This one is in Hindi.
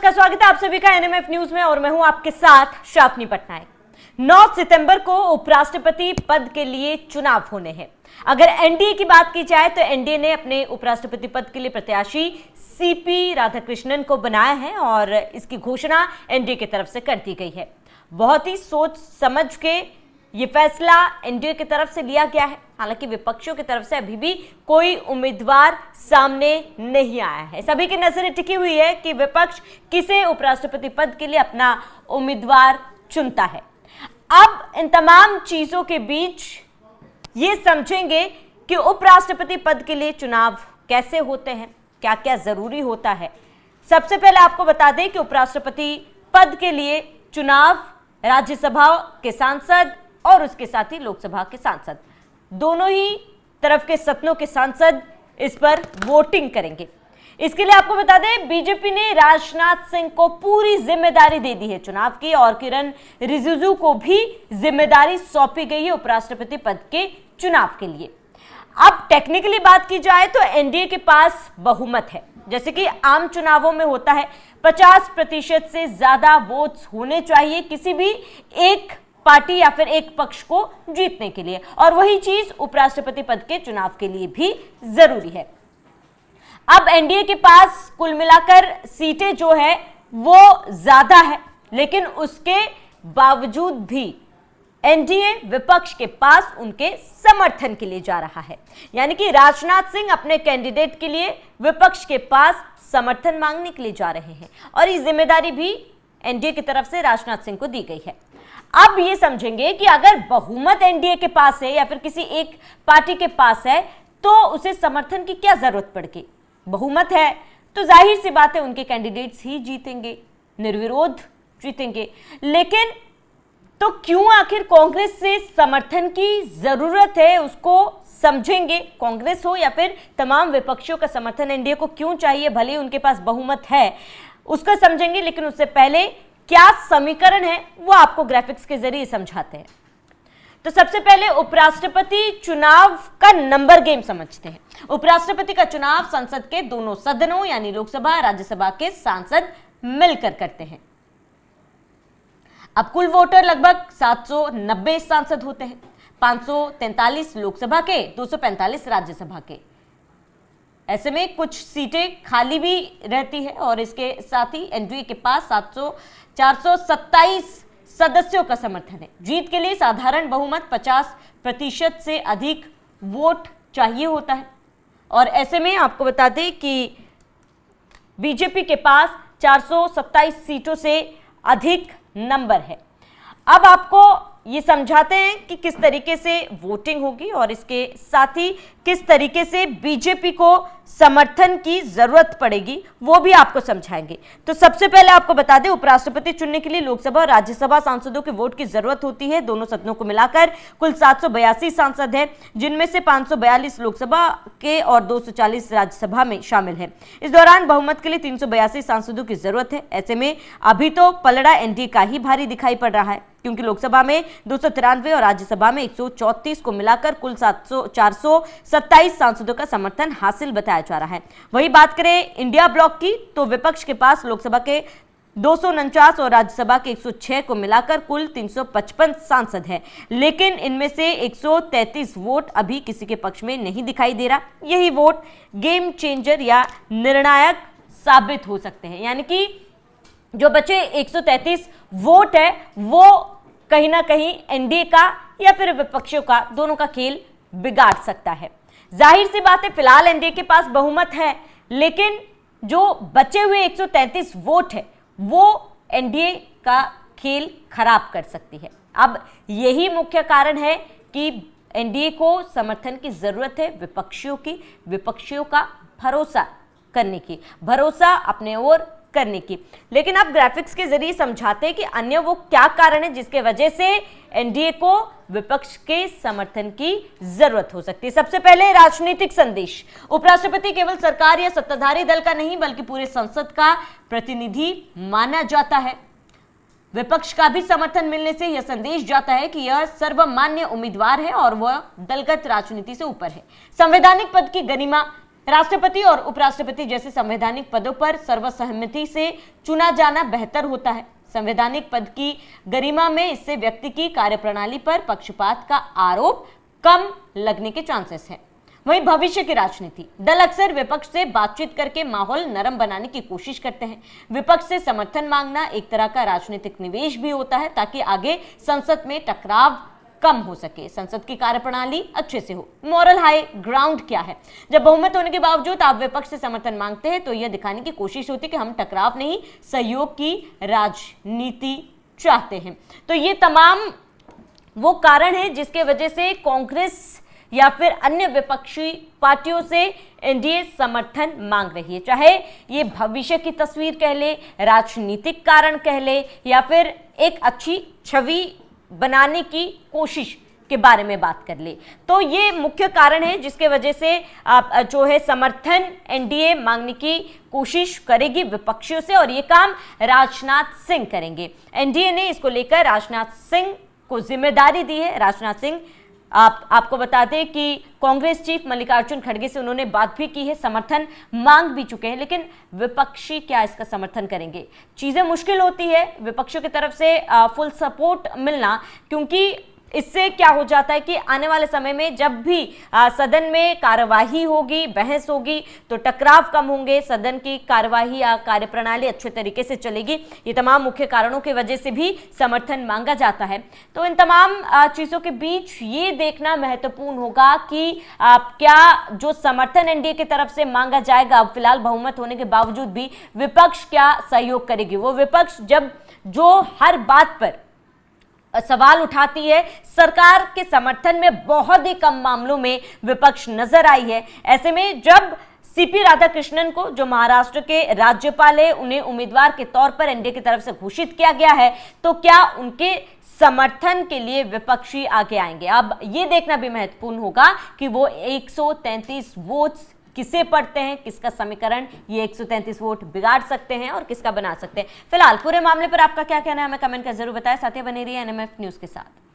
नमस्कार, स्वागत है आप सभी का एनएमएफ न्यूज में और मैं हूं आपके साथ शाफनी पटनायक। 9 सितंबर को उपराष्ट्रपति पद के लिए चुनाव होने हैं। अगर एनडीए की बात की जाए तो एनडीए ने अपने उपराष्ट्रपति पद के लिए प्रत्याशी सीपी राधाकृष्णन को बनाया है और इसकी घोषणा एनडीए की तरफ से कर दी गई है। बहुत ही सोच समझ के ये फैसला एनडीए की तरफ से लिया गया है। हालांकि विपक्षों की तरफ से अभी भी कोई उम्मीदवार सामने नहीं आया है। सभी की नजरें टिकी हुई है कि विपक्ष किसे उपराष्ट्रपति पद के लिए अपना उम्मीदवार चुनता है। अब इन तमाम चीजों के बीच ये समझेंगे कि उपराष्ट्रपति पद के लिए चुनाव कैसे होते हैं, क्या क्या जरूरी होता है। सबसे पहले आपको बता दें कि उपराष्ट्रपति पद के लिए चुनाव राज्यसभा के सांसद और उसके साथ ही लोकसभा के सांसद, दोनों ही तरफ के सदनों के सांसद इस पर वोटिंग करेंगे। इसके लिए आपको बता दें बीजेपी ने राजनाथ सिंह को पूरी जिम्मेदारी दे दी है चुनाव की और किरण रिजिजू को भी जिम्मेदारी सौंपी गई है उपराष्ट्रपति पद के चुनाव के लिए। अब टेक्निकली बात की जाए तो एनडीए के पास बहुमत है, जैसे कि आम चुनावों में होता है। 50% से ज्यादा वोट्स होने चाहिए किसी भी एक पार्टी या फिर एक पक्ष को जीतने के लिए, और वही चीज उपराष्ट्रपति पद के चुनाव के लिए भी जरूरी है। अब एनडीए के पास कुल मिलाकर सीटें जो है वो ज्यादा है, लेकिन उसके बावजूद भी एनडीए विपक्ष के पास उनके समर्थन के लिए जा रहा है। यानी कि राजनाथ सिंह अपने कैंडिडेट के लिए विपक्ष के पास समर्थन मांगने के लिए जा रहे हैं और ये जिम्मेदारी भी एनडीए की तरफ से राजनाथ सिंह को दी गई है। अब ये समझेंगे कि अगर बहुमत एनडीए के पास है या फिर किसी एक पार्टी के पास है तो उसे समर्थन की क्या जरूरत पड़ेगी। बहुमत है तो जाहिर सी बात है उनके कैंडिडेट्स ही जीतेंगे, निर्विरोध जीतेंगे। लेकिन तो क्यों आखिर कांग्रेस से समर्थन की जरूरत है, उसको समझेंगे। कांग्रेस हो या फिर तमाम विपक्षियों का समर्थन एनडीए को क्यों चाहिए, भले ही उनके पास बहुमत है, उसको समझेंगे। लेकिन उससे पहले क्या समीकरण है वो आपको ग्राफिक्स के जरिए समझाते हैं। तो सबसे पहले उपराष्ट्रपति चुनाव का नंबर गेम समझते हैं। उपराष्ट्रपति का चुनाव संसद के दोनों सदनों यानी लोकसभा राज्यसभा के सांसद मिलकर करते हैं। अब कुल वोटर लगभग 790 सांसद होते हैं, 543 लोकसभा के, 245 राज्यसभा के। ऐसे में कुछ सीटें खाली भी रहती है और इसके साथ ही एनडीए के पास 427 सदस्यों का समर्थन है। जीत के लिए साधारण बहुमत 50% से अधिक वोट चाहिए होता है और ऐसे में आपको बता दें कि बीजेपी के पास 427 सीटों से अधिक नंबर है। अब आपको ये समझाते हैं कि किस तरीके से वोटिंग होगी और इसके साथ ही किस तरीके से बीजेपी को समर्थन की जरूरत पड़ेगी वो भी आपको समझाएंगे। तो सबसे पहले आपको बता दें उपराष्ट्रपति चुनने के लिए लोकसभा और राज्यसभा सांसदों के वोट की जरूरत होती है। दोनों सदनों को मिलाकर कुल 782 सांसद हैं, जिनमें से 542 लोकसभा के और 240 राज्यसभा में शामिल हैं। इस दौरान बहुमत के लिए 382 सांसदों की जरूरत है। ऐसे में अभी तो पलड़ा एनडीए का ही भारी दिखाई पड़ रहा है, क्योंकि लोकसभा में 293 और राज्यसभा में 134 को मिलाकर कुल 427 सांसदों का समर्थन हासिल बताया जा रहा है। वही बात करें इंडिया ब्लॉक की तो विपक्ष के पास लोकसभा के 249 और राज्यसभा के 106 को मिलाकर कुल 355 सांसद हैं, लेकिन इनमें से 133 वोट अभी किसी के पक्ष में नहीं दिखाई दे रहा। यही वोट गेम चेंजर या निर्णायक साबित हो सकते हैं। यानी कि जो बचे 133 वोट है वो कहीं ना कहीं एनडीए का या फिर विपक्षियों का, दोनों का खेल बिगाड़ सकता है। जाहिर सी बात है फिलहाल एनडीए के पास बहुमत है, लेकिन जो बचे हुए 133 वोट है वो एनडीए का खेल खराब कर सकती है। अब यही मुख्य कारण है कि एनडीए को समर्थन की जरूरत है विपक्षियों का भरोसा करने की, भरोसा अपने ओर करने की। लेकिन अब ग्राफिक्स के जरिए समझाते हैं कि अन्य वो क्या कारण है जिसके वजह से एनडीए को विपक्ष के समर्थन की जरूरत हो सकती है। सबसे पहले राजनीतिक संदेश। उपराष्ट्रपति केवल सरकार या सत्ताधारी दल का नहीं बल्कि पूरे संसद का प्रतिनिधि माना जाता है। विपक्ष का भी समर्थन मिलने से यह संदेश जाता है कि यह सर्वमान्य उम्मीदवार है और वह दलगत राजनीति से ऊपर है। संवैधानिक पद की गरिमा राष्ट्रपति और उपराष्ट्रपति जैसे संवैधानिक पदों पर सर्वसहमति से चुना जाना बेहतर होता है। संवैधानिक पद की गरिमा में इससे व्यक्ति की कार्यप्रणाली पर पक्षपात का आरोप कम लगने के चांसेस हैं। वहीं भविष्य की राजनीति, दल अक्सर विपक्ष से बातचीत करके माहौल नरम बनाने की कोशिश करते हैं। विपक्ष से समर्थन मांगना एक तरह का राजनीतिक निवेश भी होता है ताकि आगे संसद में टकराव कम हो सके, संसद की कार्यप्रणाली अच्छे से हो। मॉरल हाई ग्राउंड क्या है? जब बहुमत होने के बावजूद आप विपक्ष से समर्थन मांगते हैं तो यह दिखाने की कोशिश होती है कि हम टकराव नहीं, सहयोग की राजनीति चाहते हैं। तो ये तमाम वो कारण है जिसके वजह से कांग्रेस या फिर अन्य विपक्षी पार्टियों से एनडीए समर्थन मांग रही है। चाहे ये भविष्य की तस्वीर कह ले, राजनीतिक कारण कह ले, या फिर एक अच्छी छवि बनाने की कोशिश के बारे में बात कर ले, तो ये मुख्य कारण है जिसके वजह से आप जो है समर्थन एनडीए मांगने की कोशिश करेगी विपक्षियों से, और ये काम राजनाथ सिंह करेंगे। एनडीए ने इसको लेकर राजनाथ सिंह को जिम्मेदारी दी है। राजनाथ सिंह आपको बता दें कि कांग्रेस चीफ मल्लिकार्जुन खड़गे से उन्होंने बात भी की है, समर्थन मांग भी चुके हैं, लेकिन विपक्षी क्या इसका समर्थन करेंगे? चीजें मुश्किल होती है विपक्षियों की तरफ से फुल सपोर्ट मिलना, क्योंकि इससे क्या हो जाता है कि आने वाले समय में जब भी सदन में कार्यवाही होगी, बहस होगी, तो टकराव कम होंगे, सदन की कार्यवाही या कार्यप्रणाली अच्छे तरीके से चलेगी। ये तमाम मुख्य कारणों की वजह से भी समर्थन मांगा जाता है। तो इन तमाम चीजों के बीच ये देखना महत्वपूर्ण होगा कि क्या जो समर्थन एनडीए की तरफ से मांगा जाएगा, फिलहाल बहुमत होने के बावजूद भी विपक्ष क्या सहयोग करेगी। वो विपक्ष जो हर बात पर सवाल उठाती है, सरकार के समर्थन में बहुत ही कम मामलों में विपक्ष नजर आई है। ऐसे में जब सीपी राधाकृष्णन को, जो महाराष्ट्र के राज्यपाल है, उन्हें उम्मीदवार के तौर पर एनडीए की तरफ से घोषित किया गया है, तो क्या उनके समर्थन के लिए विपक्षी आगे आएंगे? अब ये देखना भी महत्वपूर्ण होगा कि वो 133 वोट्स किसे पड़ते हैं, किसका समीकरण ये 133 वोट बिगाड़ सकते हैं और किसका बना सकते हैं। फिलहाल पूरे मामले पर आपका क्या कहना है, हमें कमेंट कर जरूर बताएं। साथ ही बने रहिए एनएमएफ न्यूज के साथ।